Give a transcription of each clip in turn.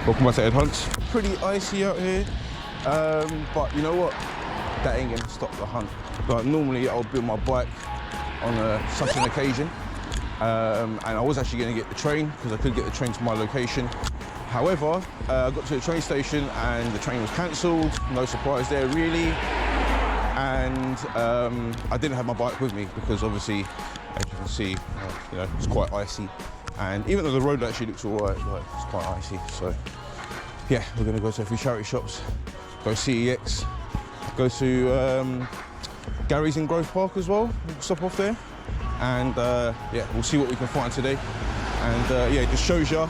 Welcome back to Ed Hunt's. Pretty icy out here, but you know what? That ain't gonna stop the hunt. Like normally I'll build my bike on such an occasion, and I was actually gonna get the train because I could get the train to my location. However, I got to the train station and the train was cancelled. No surprise there really. And I didn't have my bike with me because obviously, as you can see, you know, it's quite icy. And even though the road actually looks all right, like, it's quite icy. So yeah, we're gonna go to a few charity shops, go CEX, go to Gary's in Grove Park as well. We'll stop off there. And yeah, we'll see what we can find today. And yeah, it just shows you,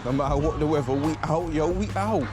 no matter what the weather, we out, yo, we out.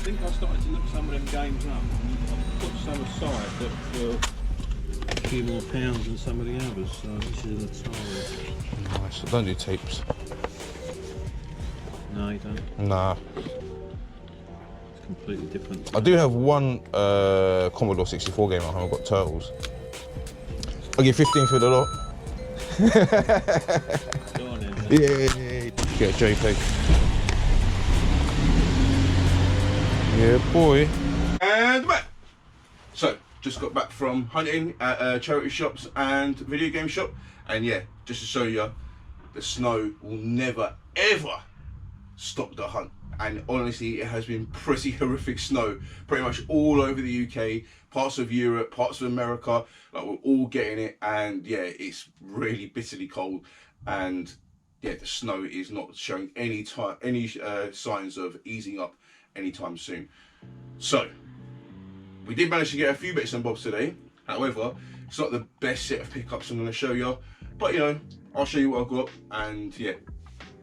think I started to look some of them games up. I've put some aside, but for a few more pounds than some of the others. So this is an Atari. Nice. I don't do tapes. No, you don't. Nah. It's completely different. I do have one Commodore 64 game at home. I've got Turtles. I'll give 15 for the lot. Go on then. Yeah. Get a JPEG. Yeah, boy. And back. So, just got back from hunting at charity shops and video game shop. And yeah, just to show you, the snow will never, ever stop the hunt. And honestly, it has been pretty horrific snow, pretty much all over the UK, parts of Europe, parts of America. Like, we're all getting it, and yeah, it's really bitterly cold. And yeah, the snow is not showing any signs of easing up anytime soon. So we did manage to get a few bits and bobs today. However, it's not the best set of pickups I'm going to show you, but you know, I'll show you what I've got. And yeah,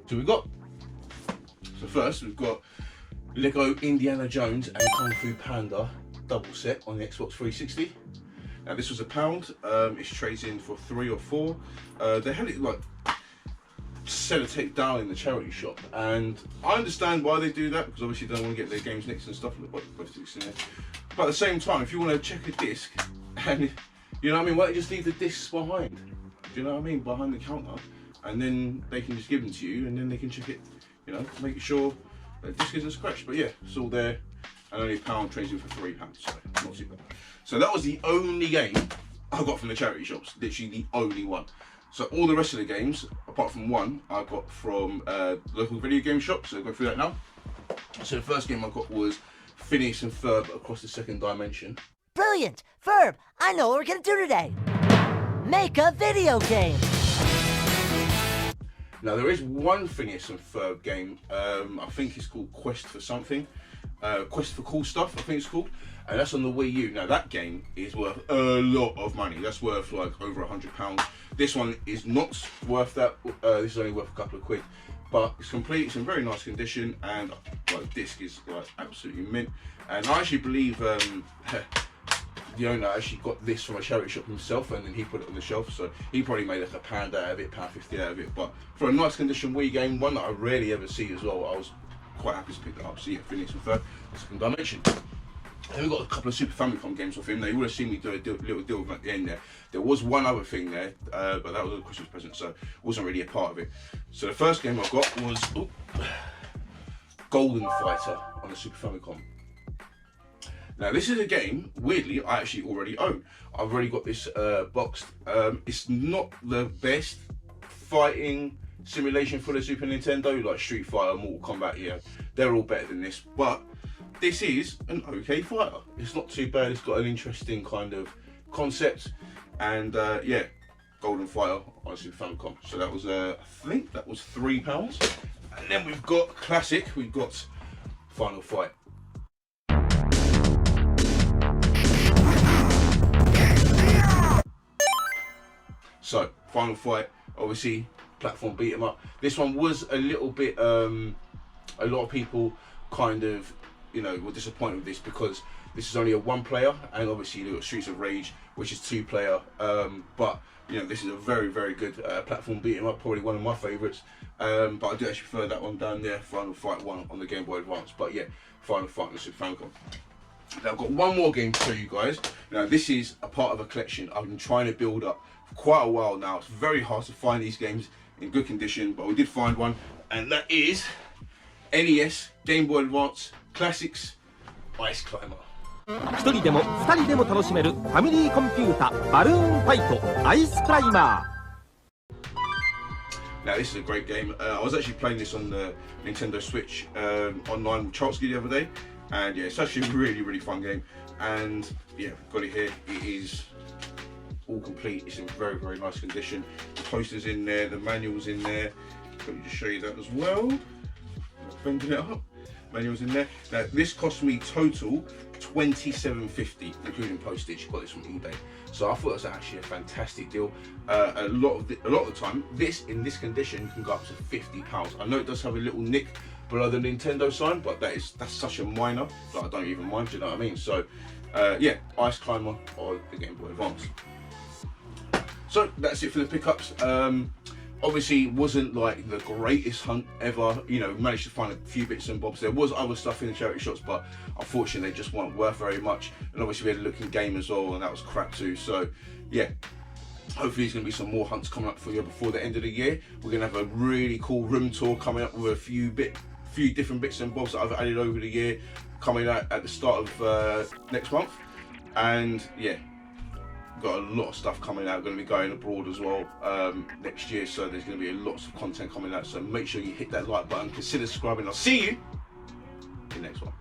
so we've got, so first we've got Lego Indiana Jones and Kung Fu Panda double set on the Xbox 360. Now this was £1. It's trades in for 3 or 4. They had it like sellotape down in the charity shop, and I understand why they do that, because obviously they don't want to get their games nicked and stuff. Look, both discs in there. But at the same time, if you want to check a disc, and you know what I mean, why don't you just leave the discs behind? Do you know what I mean, behind the counter, and then they can just give them to you, and then they can check it. You know, make sure the disc isn't scratched. But yeah, it's all there, and only £1 trades in for £3, so not too bad. So that was the only game I got from the charity shops, literally the only one. So all the rest of the games, apart from one, I got from local video game shops. So I'll go through that now. So the first game I got was Phineas and Ferb Across the Second Dimension. Brilliant! Ferb, I know what we're gonna do today. Make a video game. Now there is one Phineas and Ferb game. I think it's called Quest for something. Quest for Cool Stuff, I think it's called. And that's on the Wii U. Now that game is worth a lot of money. That's worth like over £100. This one is not worth that. This is only worth a couple of quid, but it's complete. It's in very nice condition, and like disc is like absolutely mint. And I actually believe the owner actually got this from a charity shop himself, and then he put it on the shelf. So he probably made like £1 out of it, £1.50 out of it. But for a nice condition Wii game, one that I rarely ever see as well, I was quite happy to pick that up. So yeah, Phineas and Ferb, Second Dimension. Then we got a couple of Super Famicom games with him. They would have seen me do a little deal with him at the end there. There was one other thing there, but that was a Christmas present, so it wasn't really a part of it. So the first game I got was Golden Fighter on the Super Famicom. Now this is a game, weirdly, I actually already own. I've already got this boxed. It's not the best fighting simulation for the Super Nintendo, like Street Fighter, Mortal Kombat, yeah. They're all better than this, but this is an okay fighter. It's not too bad. It's got an interesting kind of concept, and yeah, Golden Fighter on Super Famicom. So that was, I think that was £3. And then we've got classic. We've got Final Fight. So Final Fight, obviously platform beat 'em up. This one was a little bit. A lot of people kind of, you know, were disappointed with this because this is only a 1-player, and obviously you've got Streets of Rage, which is 2-player. But you know, this is a very, very good platform beat 'em up, probably one of my favourites. But I do actually prefer that one down there, Final Fight 1 on the Game Boy Advance. But yeah, Final Fight on the Super Famicom. Now I've got one more game to show you guys. Now this is a part of a collection I've been trying to build up for quite a while now. It's very hard to find these games in good condition, but we did find one, and that is NES Game Boy Advance Classics Ice Climber. 1人でも2人でも楽しめるファミリーコンピュータバルーンファイトアイスクライマー Now this is a great game. I was actually playing this on the Nintendo Switch online with Charles the other day, and yeah, it's actually a really, really fun game. And yeah, we've got it here. It is all complete. It's in very, very nice condition. The poster's in there, the manual's in there. Let me just show you that as well. Bending it up. Manual's in there. Now this cost me total $27.50, including postage. Got this from eBay, so I thought it was actually a fantastic deal. A lot of the time, this in this condition can go up to £50. I know it does have a little nick, below the Nintendo sign, but that's such a minor that I don't even mind. Do you know what I mean? So yeah, Ice Climber or the Game Boy Advance. So that's it for the pickups. Obviously wasn't like the greatest hunt ever, you know, managed to find a few bits and bobs. There was other stuff in the charity shops, but unfortunately they just weren't worth very much. And obviously we had a look in game as well, and that was crap too. So yeah, hopefully there's going to be some more hunts coming up for you before the end of the year. We're going to have a really cool room tour coming up with a few different bits and bobs that I've added over the year, coming out at the start of next month. And yeah, got a lot of stuff coming out, going to be going abroad as well next year, so there's going to be lots of content coming out. So make sure you hit that like button, consider subscribing. I'll see you in the next one.